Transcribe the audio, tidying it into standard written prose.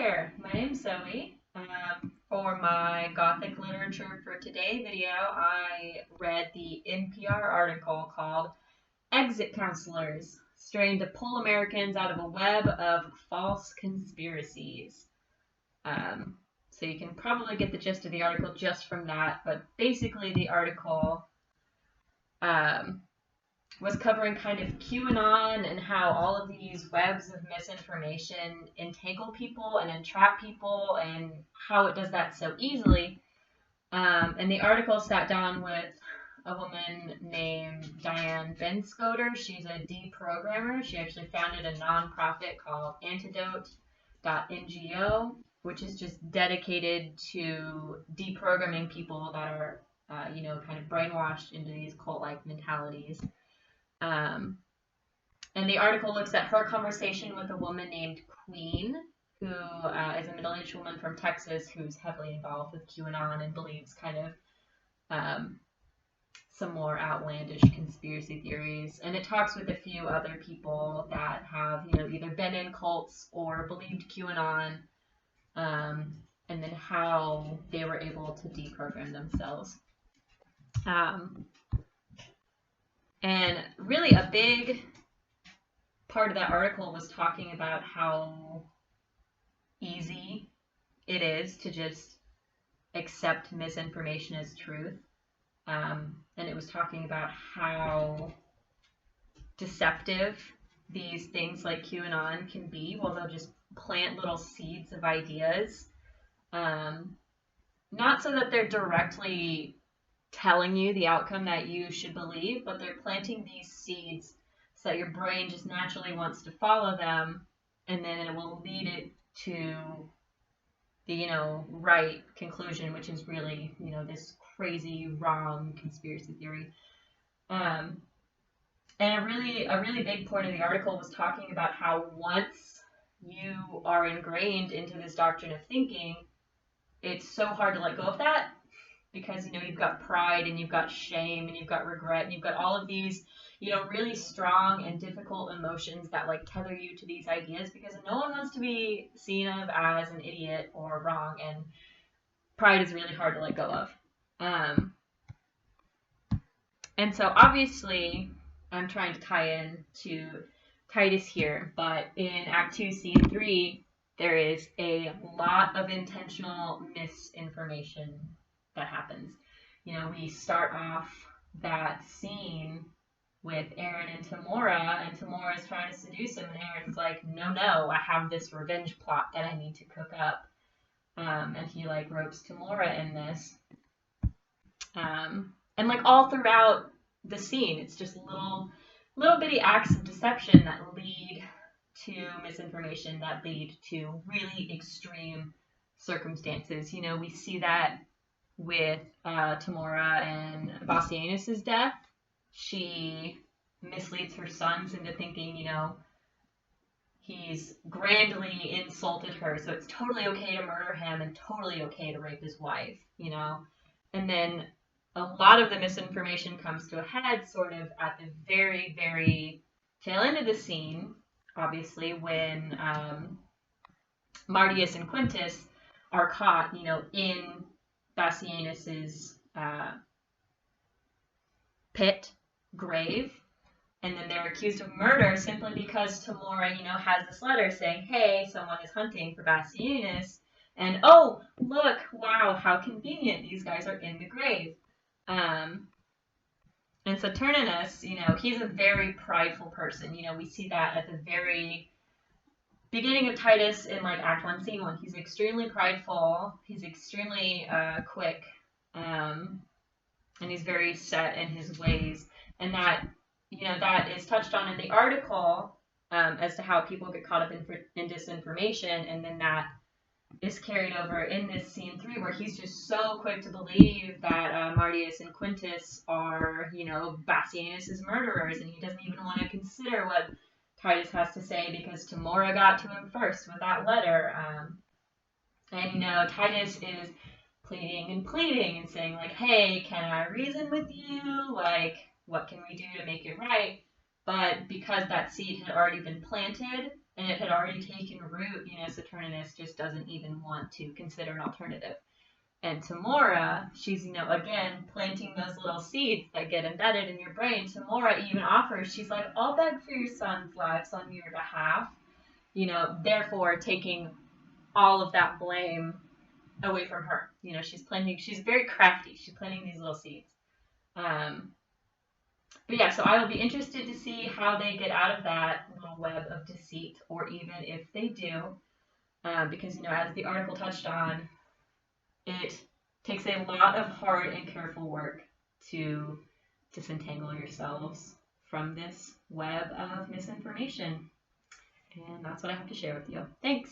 there, my name's Zoe. For my Gothic literature for today video, I read the NPR article called Exit Counselors, Strain to Pull Americans Out of a Web of False Conspiracies. So you can probably get the gist of the article just from that, but basically the article was covering kind of QAnon and how all of these webs of misinformation entangle people and entrap people and how it does that so easily. And the article sat down with a woman named Diane Benscoter. She's a deprogrammer. She actually founded a nonprofit called Antidote.ngo, which is just dedicated to deprogramming people that are, kind of brainwashed into these cult-like mentalities. And the article looks at her conversation with a woman named Queen, who is a middle-aged woman from Texas who's heavily involved with QAnon and believes kind of some more outlandish conspiracy theories. And it talks with a few other people that have, either been in cults or believed QAnon, and then how they were able to deprogram themselves. And really a big part of that article was talking about how easy it is to just accept misinformation as truth. And it was talking about how deceptive these things like QAnon can be. Well, they'll just plant little seeds of ideas. Not so that they're directly telling you the outcome that you should believe, but they're planting these seeds so that your brain just naturally wants to follow them, and then it will lead it to the, right conclusion, which is really, this crazy, wrong conspiracy theory. And a really big point of the article was talking about how once you are ingrained into this doctrine of thinking, it's so hard to let go of that. Because, you've got pride and you've got shame and you've got regret and you've got all of these, really strong and difficult emotions that tether you to these ideas because no one wants to be seen of as an idiot or wrong, and pride is really hard to let go of. And so obviously I'm trying to tie in to Titus here, but in Act 2, Scene 3, there is a lot of intentional misinformation that happens. We start off that scene with Aaron and Tamora's trying to seduce him, and Aaron's like, no, I have this revenge plot that I need to cook up. And he ropes Tamora in this. And all throughout the scene, it's just little bitty acts of deception that lead to misinformation, that lead to really extreme circumstances. We see that with Tamora and Bassianus' death. She misleads her sons into thinking, he's grandly insulted her, so it's totally okay to murder him and totally okay to rape his wife, And then a lot of the misinformation comes to a head sort of at the very, very tail end of the scene, obviously, when Mardius and Quintus are caught, in Bassianus's grave, and then they're accused of murder simply because Tamora, has this letter saying, hey, someone is hunting for Bassianus, and oh, look, wow, how convenient, these guys are in the grave. And Saturninus, he's a very prideful person. We see that at the very beginning of Titus in Act 1, Scene 1. He's extremely prideful, he's extremely quick, and he's very set in his ways. And that, that is touched on in the article as to how people get caught up in disinformation, and then that is carried over in this Scene 3 where he's just so quick to believe that Mardius and Quintus are, Bassianus' murderers, and he doesn't even want to consider what Titus has to say because Tamora got to him first with that letter. And, Titus is pleading and saying, hey, can I reason with you? What can we do to make it right? But because that seed had already been planted, and it had already taken root. Saturninus just doesn't even want to consider an alternative. And Tamora, she's, again, planting those little seeds that get embedded in your brain. Tamora even offers, she's like, I'll beg for your son's lives on your behalf, therefore taking all of that blame away from her. She's very crafty. She's planting these little seeds. But yeah, so I will be interested to see how they get out of that little web of deceit, or even if they do, because, as the article touched on, it takes a lot of hard and careful work to disentangle yourselves from this web of misinformation. And that's what I have to share with you. Thanks.